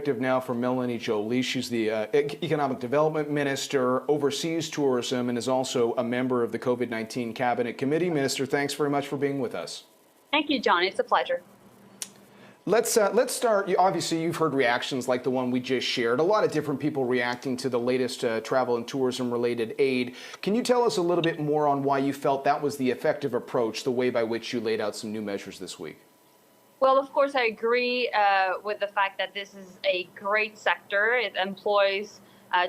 Now for Mélanie Joly. She's the Economic Development Minister, oversees tourism, and is also a member of the COVID-19 Cabinet Committee. Minister, thanks very much for being with us. Thank you, John. It's a pleasure. Let's start. Obviously, you've heard reactions like the one we just shared. A lot of different people reacting to the latest travel and tourism-related aid. Can you tell us a little bit more on why you felt that was the effective approach, the way by which you laid out some new measures this week? Well, of course, I agree with the fact that this is a great sector. It employs,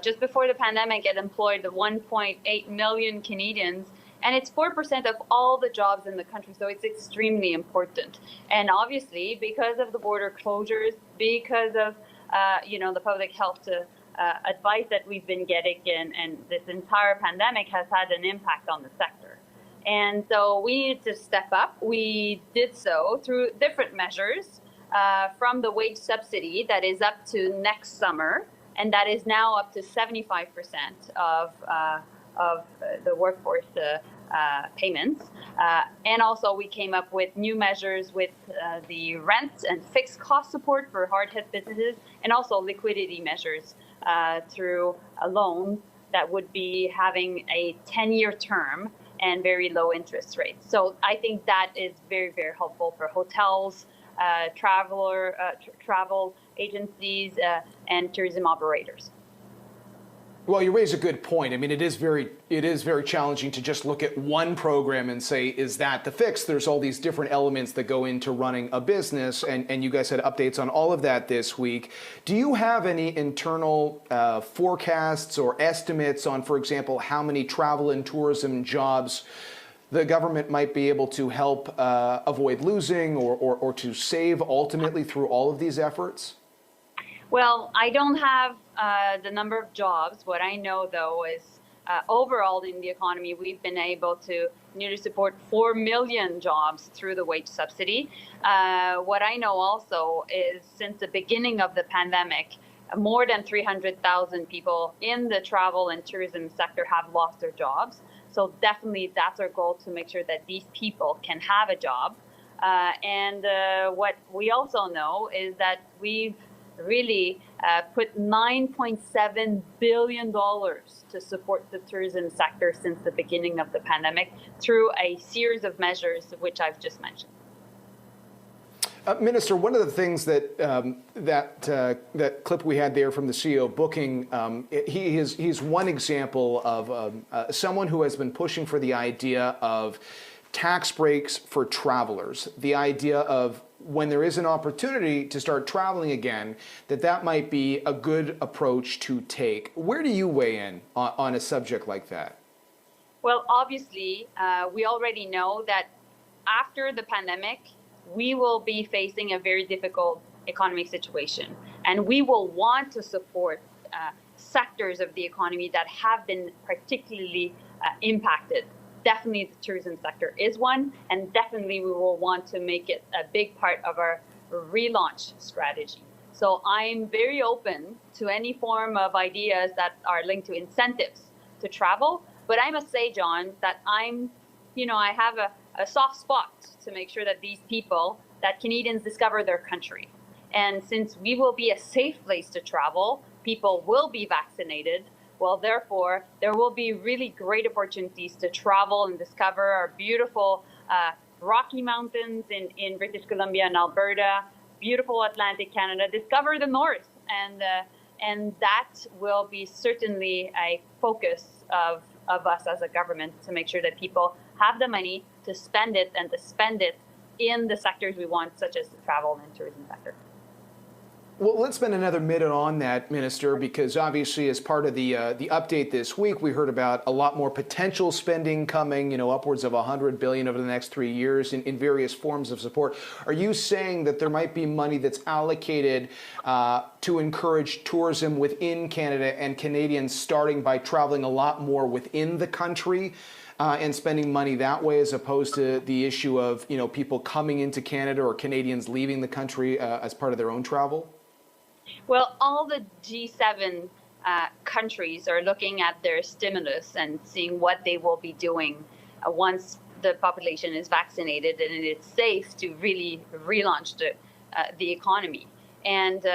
just before the pandemic, it employed 1.8 million Canadians, and it's 4% of all the jobs in the country, so it's extremely important. And obviously, because of the border closures, because of the public health advice that we've been getting, and this entire pandemic has had an impact on the sector. And so we needed to step up. We did so through different measures, from the wage subsidy that is up to next summer, and that is now up to 75% of the workforce payments. And also we came up with new measures with the rent and fixed cost support for hard-hit businesses, and also liquidity measures through a loan that would be having a 10-year term and very low interest rates. So I think that is very, very helpful for hotels, travel agencies, and tourism operators. Well, you raise a good point. I mean, it is very challenging to just look at one program and say, is that the fix? There's all these different elements that go into running a business, and you guys had updates on all of that this week. Do you have any internal forecasts or estimates on, for example, how many travel and tourism jobs the government might be able to help avoid losing or to save ultimately through all of these efforts? Well, I don't have the number of jobs. What I know, though, is overall in the economy, we've been able to nearly support 4 million jobs through the wage subsidy. What I know also is since the beginning of the pandemic, more than 300,000 people in the travel and tourism sector have lost their jobs. So definitely that's our goal, to make sure that these people can have a job. And what we also know is that we've really put $9.7 billion to support the tourism sector since the beginning of the pandemic through a series of measures, which I've just mentioned. Minister, one of the things that that clip we had there from the CEO Booking, he's one example of someone who has been pushing for the idea of tax breaks for travelers, the idea of when there is an opportunity to start traveling again, that might be a good approach to take. Where do you weigh in on a subject like that? Well, obviously, we already know that after the pandemic, we will be facing a very difficult economic situation, and we will want to support sectors of the economy that have been particularly impacted. Definitely the tourism sector is one, and definitely we will want to make it a big part of our relaunch strategy. So I'm very open to any form of ideas that are linked to incentives to travel. But I must say, John, that I have a soft spot to make sure that these people, that Canadians discover their country. And since we will be a safe place to travel, people will be vaccinated. Well, therefore, there will be really great opportunities to travel and discover our beautiful Rocky Mountains in British Columbia and Alberta, beautiful Atlantic Canada, discover the North. And that will be certainly a focus of us as a government, to make sure that people have the money to spend it, and to spend it in the sectors we want, such as the travel and tourism sector. Well, let's spend another minute on that, Minister, because obviously as part of the update this week, we heard about a lot more potential spending coming, upwards of $100 billion over the next 3 years in various forms of support. Are you saying that there might be money that's allocated to encourage tourism within Canada, and Canadians starting by traveling a lot more within the country and spending money that way, as opposed to the issue of, people coming into Canada or Canadians leaving the country as part of their own travel? Well, all the G7 countries are looking at their stimulus and seeing what they will be doing once the population is vaccinated and it's safe to really relaunch the economy. And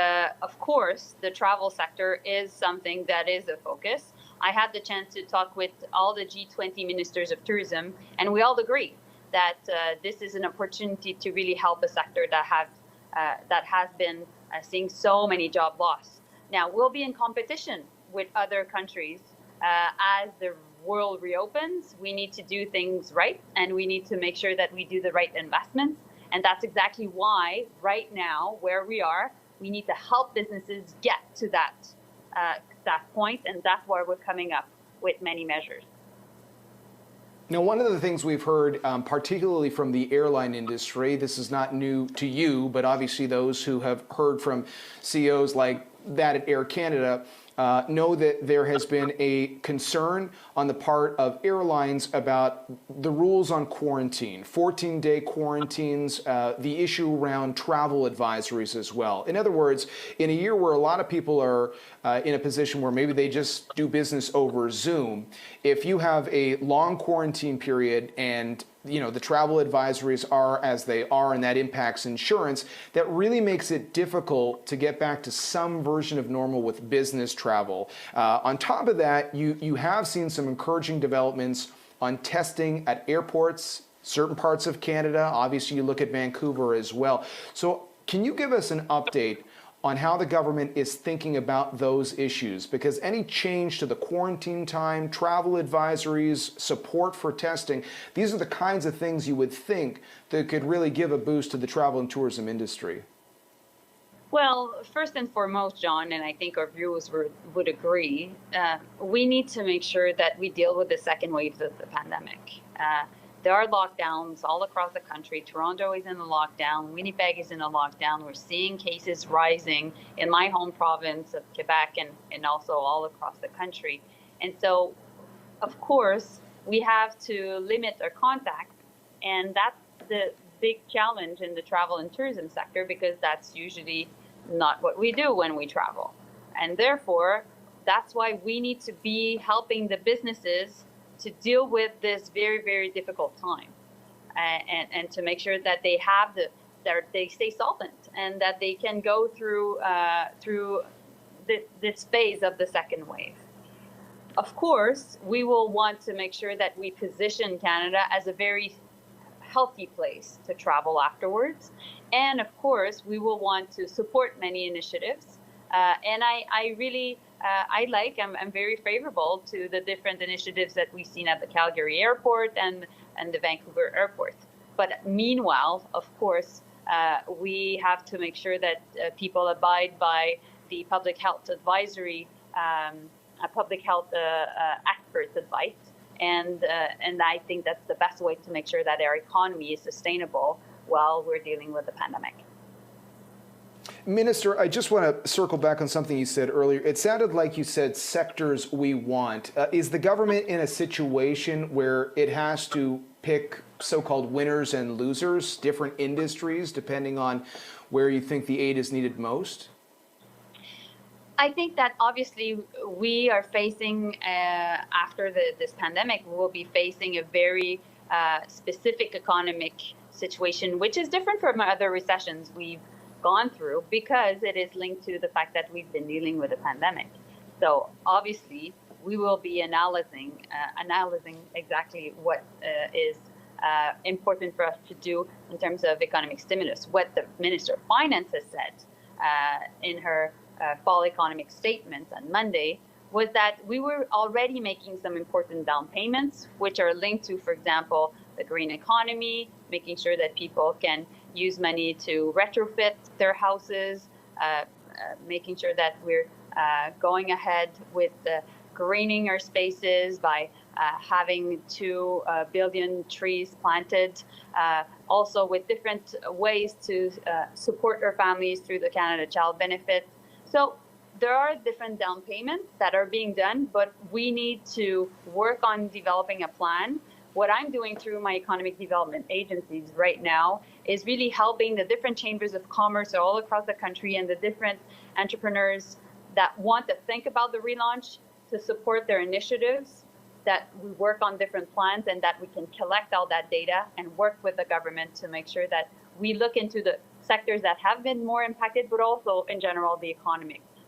of course, the travel sector is something that is a focus. I had the chance to talk with all the G20 ministers of tourism, and we all agree that this is an opportunity to really help a sector that has been seeing so many job loss. Now, we'll be in competition with other countries as the world reopens. We need to do things right, and we need to make sure that we do the right investments. And that's exactly why right now, where we are, we need to help businesses get to that point, and that's why we're coming up with many measures. Now, one of the things we've heard, particularly from the airline industry, this is not new to you, but obviously those who have heard from CEOs like that at Air Canada know that there has been a concern on the part of airlines about the rules on quarantine, 14-day quarantines, the issue around travel advisories as well. In other words, in a year where a lot of people are in a position where maybe they just do business over Zoom, if you have a long quarantine period and the travel advisories are as they are, and that impacts insurance, that really makes it difficult to get back to some version of normal with business travel. On top of that, you have seen some encouraging developments on testing at airports, certain parts of Canada. Obviously, you look at Vancouver as well. So can you give us an update on how the government is thinking about those issues? Because any change to the quarantine time, travel advisories, support for testing, these are the kinds of things you would think that could really give a boost to the travel and tourism industry. Well, first and foremost, John, and I think our viewers would agree, we need to make sure that we deal with the second wave of the pandemic. There are lockdowns all across the country. Toronto is in a lockdown. Winnipeg is in a lockdown. We're seeing cases rising in my home province of Quebec and also all across the country. And so, of course, we have to limit our contact. And that's the big challenge in the travel and tourism sector, because that's usually not what we do when we travel. And therefore, that's why we need to be helping the businesses to deal with this very, very difficult time, and to make sure that they have they stay solvent and that they can go through this phase of the second wave. Of course, we will want to make sure that we position Canada as a very healthy place to travel afterwards. And of course, we will want to support many initiatives. And I'm very favorable to the different initiatives that we've seen at the Calgary airport and the Vancouver airport. But meanwhile, of course, we have to make sure that people abide by the public health advisory, public health experts' advice. And I think that's the best way to make sure that our economy is sustainable while we're dealing with the pandemic. Minister, I just want to circle back on something you said earlier. It sounded like you said sectors we want. Is the government in a situation where it has to pick so-called winners and losers, different industries, depending on where you think the aid is needed most? I think that obviously we are facing, after this pandemic, we will be facing a very specific economic situation, which is different from other recessions we've gone through, because it is linked to the fact that we've been dealing with a pandemic. So obviously we will be analyzing exactly what is important for us to do in terms of economic stimulus. What the Minister of Finance has said in her fall economic statement on Monday was that we were already making some important down payments, which are linked to, for example, the green economy, making sure that people can use money to retrofit their houses, making sure that we're going ahead with greening our spaces by having 2 billion trees planted, also with different ways to support our families through the Canada Child Benefit. So there are different down payments that are being done, but we need to work on developing a plan. What I'm doing through my economic development agencies right now is really helping the different chambers of commerce all across the country and the different entrepreneurs that want to think about the relaunch to support their initiatives, that we work on different plans and that we can collect all that data and work with the government to make sure that we look into the sectors that have been more impacted, but also in general the economy.